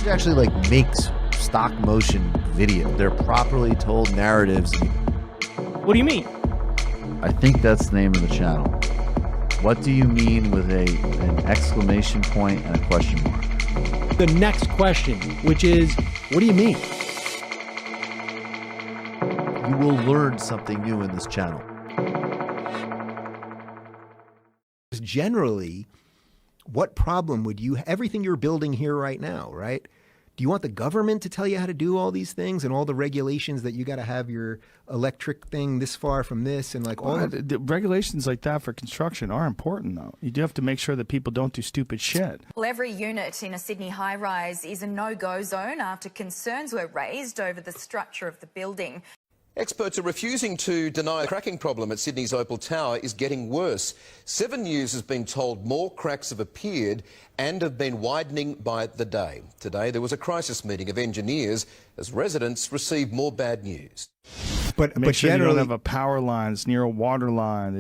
actually like makes stock motion video. They're properly told narratives. What do you mean? I think that's the name of the channel. What do you mean with an exclamation point and a question mark? The next question, which is, what do you mean? You will learn something new in this channel. Generally, what problem would you, everything you're building here right now, right? Do you want the government to tell you how to do all these things and all the regulations that you got to have your electric thing this far from this and like all the regulations like that for construction are important, though. You do have to make sure that people don't do stupid shit. Well, every unit in a Sydney high-rise is a no-go zone after concerns were raised over the structure of the building. Experts are refusing to deny the cracking problem at Sydney's Opal Tower is getting worse. 7 News has been told more cracks have appeared and have been widening by the day. Today there was a crisis meeting of engineers as residents received more bad news. But sure you don't have a power line. It's near a water line.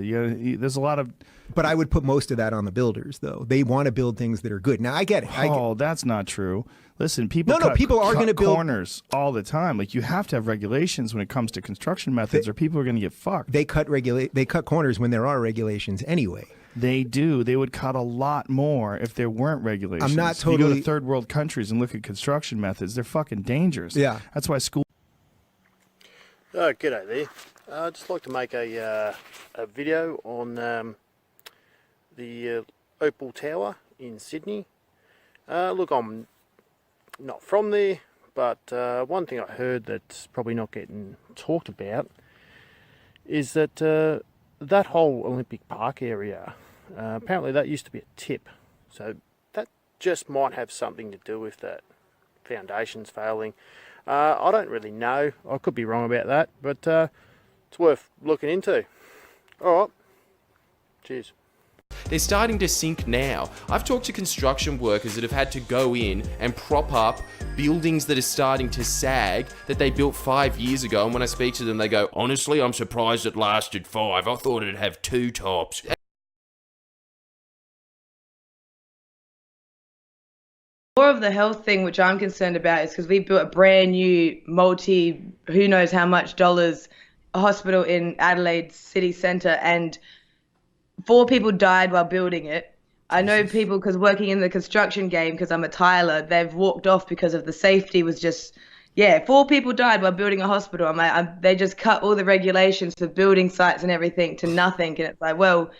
There's a lot of... But I would put most of that on the builders, though. They want to build things that are good. Now, I get it. That's not true. Listen, people people are going to build corners all the time. Like, you have to have regulations when it comes to construction methods, or people are going to get fucked. They cut corners when there are regulations anyway. They do. They would cut a lot more if there weren't regulations. I'm not totally... If you go to third world countries and look at construction methods, they're fucking dangerous. Yeah. That's why school... G'day there. I'd just like to make a video on the Opal Tower in Sydney. Look, I'm not from there, but one thing I heard that's probably not getting talked about is that that whole Olympic Park area, apparently that used to be a tip. So that just might have something to do with that foundations failing. I don't really know. I could be wrong about that, but it's worth looking into. All right. Cheers. They're starting to sink now. I've talked to construction workers that have had to go in and prop up buildings that are starting to sag that they built 5 years ago, and when I speak to them they go, honestly, I'm surprised it lasted 5. I thought it'd have 2 tops. More of the health thing, which I'm concerned about, is because we built a brand new who knows how much dollars hospital in Adelaide city centre, and 4 people died while building it. I know people, because working in the construction game, because I'm a tiler, they've walked off because of the safety was just, 4 people died while building a hospital. I'm like, they just cut all the regulations for building sites and everything to nothing, and it's like, well,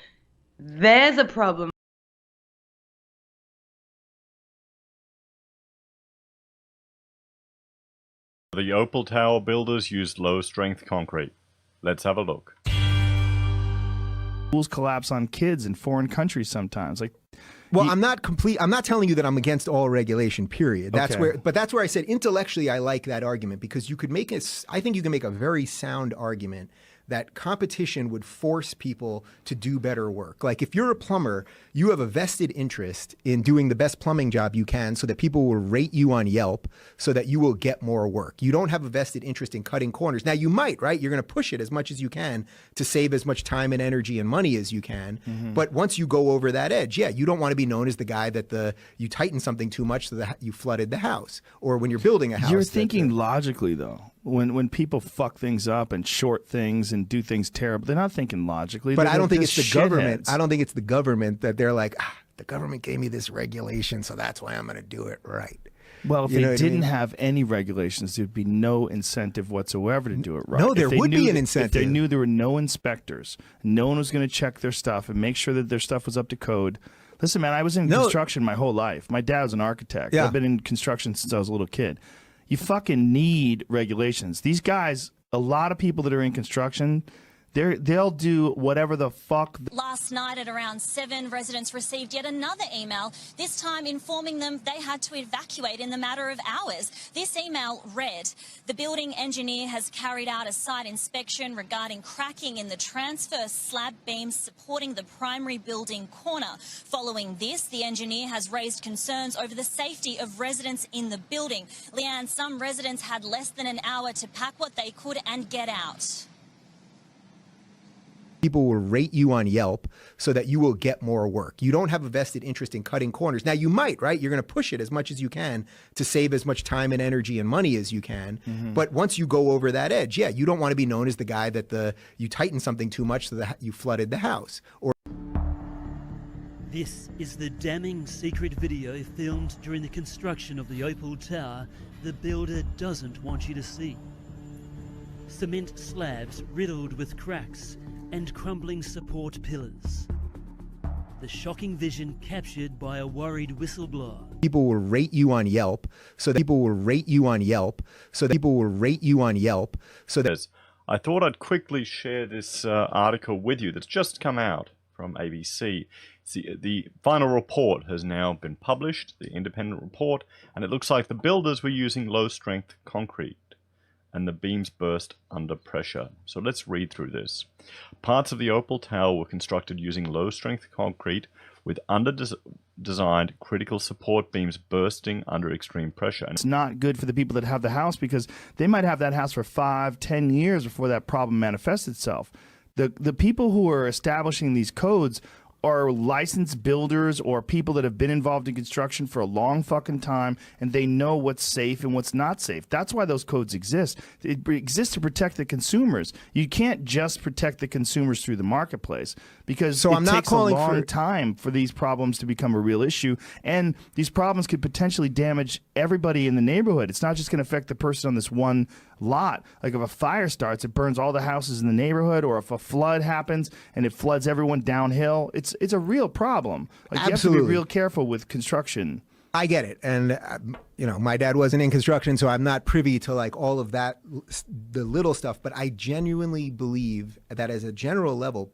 there's a problem. The Opal Tower builders used low-strength concrete. Let's have a look. Schools collapse on kids in foreign countries sometimes. Like, well, I'm not telling you that I'm against all regulation, period. That's where I said intellectually I like that argument, because you could I think you can make a very sound argument that competition would force people to do better work. Like, if you're a plumber, you have a vested interest in doing the best plumbing job you can so that people will rate you on Yelp so that you will get more work. You don't have a vested interest in cutting corners. Now, you might, right? You're going to push it as much as you can to save as much time and energy and money as you can. Mm-hmm. But once you go over that edge, you don't want to be known as the guy that you tightened something too much so that you flooded the house. Or when you're building a house. You're thinking logically, though. When people fuck things up and short things and do things terrible, they're not thinking logically. But I don't think it's the government. I don't think it's the government that they're like, the government gave me this regulation, so that's why I'm going to do it right. Well, if they didn't have any regulations, there'd be no incentive whatsoever to do it right. No, there would be an incentive. If they knew there were no inspectors, no one was going to check their stuff and make sure that their stuff was up to code. Listen, man, I was in construction my whole life. My dad was an architect. I've been in construction since I was a little kid. You fucking need regulations. These guys, a lot of people that are in construction, they'll do whatever the fuck. Last night at around 7, residents received yet another email, this time informing them they had to evacuate in the matter of hours. This email read, the building engineer has carried out a site inspection regarding cracking in the transfer slab beams supporting the primary building corner. Following this, the engineer has raised concerns over the safety of residents in the building. Leanne, some residents had less than an hour to pack what they could and get out. People will rate you on Yelp so that you will get more work. You don't have a vested interest in cutting corners. Now you might, right? You're going to push it as much as you can to save as much time and energy and money as you can. But once you go over that edge, yeah, you don't want to be known as the guy that you tightened something too much so that you flooded the house. Or this is the damning secret video filmed during the construction of the Opal Tower the builder doesn't want you to see. Cement slabs riddled with cracks and crumbling support pillars. The shocking vision captured by a worried whistleblower. People will rate you on Yelp, so that people will rate you on Yelp, so that people will rate you on Yelp, so that... I thought I'd quickly share this article with you that's just come out from ABC. The final report has now been published, the independent report, and it looks like the builders were using low-strength concrete, and the beams burst under pressure. So let's read through this. Parts of the Opal Tower were constructed using low-strength concrete with under-designed critical support beams bursting under extreme pressure. It's not good for the people that have the house because they might have that house for 5-10 years before that problem manifests itself. The people who are establishing these codes are licensed builders or people that have been involved in construction for a long fucking time, and they know what's safe and what's not safe. That's why those codes exist. It exists to protect the consumers. You can't just protect the consumers through the marketplace because it takes a long time for these problems to become a real issue, and these problems could potentially damage everybody in the neighborhood. It's not just going to affect the person on this one lot. Like if a fire starts, it burns all the houses in the neighborhood, or if a flood happens and it floods everyone downhill, it's a real problem. Like you have to be real careful with construction. I get it. And, you know, my dad wasn't in construction, so I'm not privy to like all of that, the little stuff. But I genuinely believe that as a general level,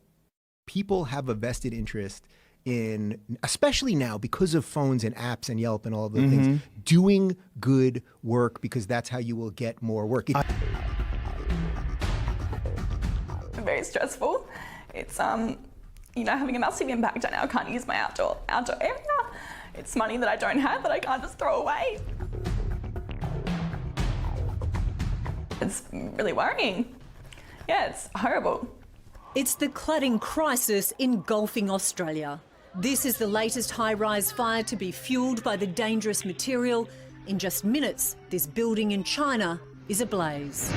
people have a vested interest in, especially now because of phones and apps and Yelp and all of the things, doing good work, because that's how you will get more work. Very stressful. It's you know, having a massive impact on now. I can't use my outdoor area. It's money that I don't have that I can't just throw away. It's really worrying. Yeah, it's horrible. It's the cladding crisis engulfing Australia. This is the latest high-rise fire to be fuelled by the dangerous material. In just minutes, this building in China is ablaze.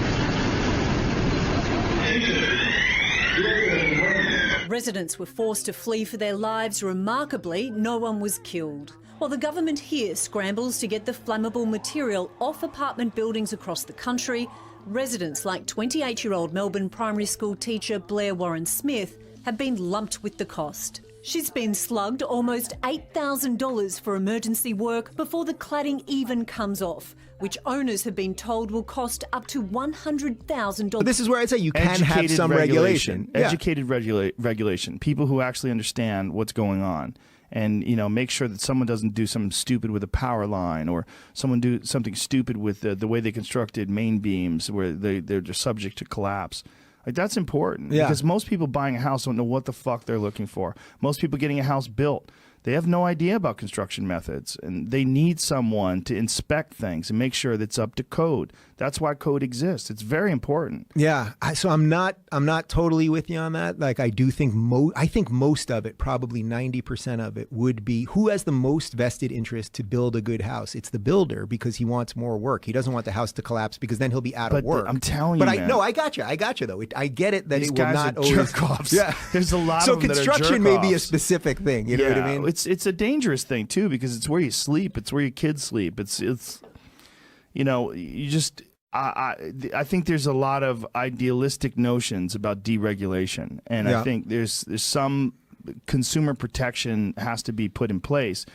Residents were forced to flee for their lives. Remarkably, no one was killed. While the government here scrambles to get the flammable material off apartment buildings across the country, residents like 28-year-old Melbourne primary school teacher Blair Warren-Smith have been lumped with the cost. She's been slugged almost $8,000 for emergency work before the cladding even comes off, which owners have been told will cost up to $100,000. This is where I say you can have some regulation. Educated regulation. People who actually understand what's going on. And, you know, make sure that someone doesn't do something stupid with a power line, or someone do something stupid with the way they constructed main beams where they're just subject to collapse. Like, that's important because most people buying a house don't know what the fuck they're looking for. Most people getting a house built, they have no idea about construction methods, and they need someone to inspect things and make sure that it's up to code. That's why code exists. It's very important. Yeah, so I'm not totally with you on that. Like, I do think most of it, probably 90% of it, would be who has the most vested interest to build a good house. It's the builder, because he wants more work. He doesn't want the house to collapse because then he'll be out of work. I'm telling you, man. I got you though. I get it that These it will guys not are always. Jerk-offs. Yeah, there's a lot so of them that are construction may be a jerk-offs. specific thing. You know what I mean? It's a dangerous thing too, because it's where you sleep. It's where your kids sleep. It's you know, you just. I think there's a lot of idealistic notions about deregulation, and I think there's some consumer protection has to be put in place.